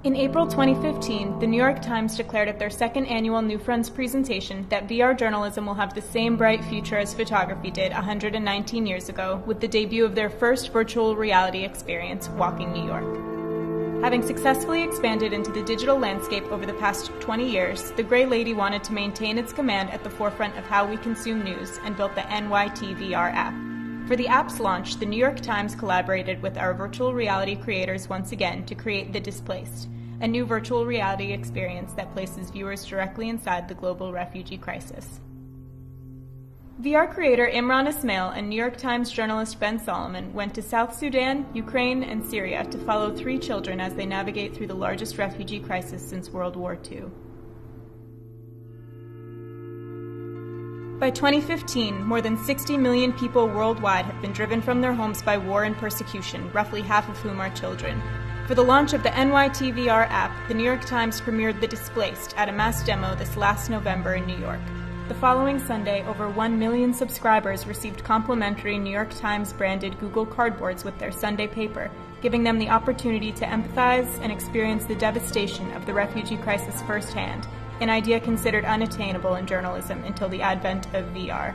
In April 2015, the New York Times declared at their second annual New Fronts presentation that VR journalism will have the same bright future as photography did 119 years ago with the debut of their first virtual reality experience, Walking New York. Having successfully expanded into the digital landscape over the past 20 years, the Gray Lady wanted to maintain its command at the forefront of how we consume news and built the NYT VR app. For the app's launch, the New York Times collaborated with our virtual reality creators once again to create the Displaced, a new virtual reality experience that places viewers directly inside the global refugee crisis. VR creator Imran Ismail and New York Times journalist Ben Solomon went to South Sudan, Ukraine, and Syria to follow 3 children as they navigate through the largest refugee crisis since World War II. By 2015, more than 60 million people worldwide have been driven from their homes by war and persecution, roughly half of whom are children. For the launch of the NYT VR app, the New York Times premiered The Displaced at a mass demo this last November in New York. The following Sunday, over 1 million subscribers received complimentary New York Times branded Google Cardboards with their Sunday paper, giving them the opportunity to empathize and experience the devastation of the refugee crisis firsthand, an idea considered unattainable in journalism until the advent of VR.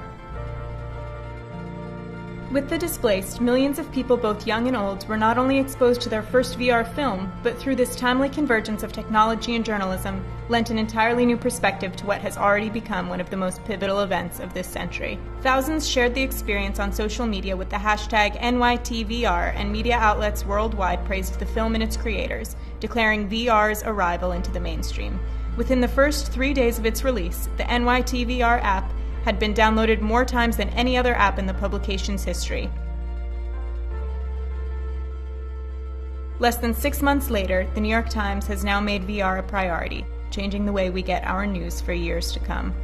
With The Displaced, millions of people, both young and old, were not only exposed to their first VR film, but through this timely convergence of technology and journalism, lent an entirely new perspective to what has already become one of the most pivotal events of this century. Thousands shared the experience on social media with the hashtag NYTVR, and media outlets worldwide praised the film and its creators, declaring VR's arrival into the mainstream. Within the first 3 days of its release, the NYT VR app had been downloaded more times than any other app in the publication's history. Less than 6 months later, the New York Times has now made VR a priority, changing the way we get our news for years to come.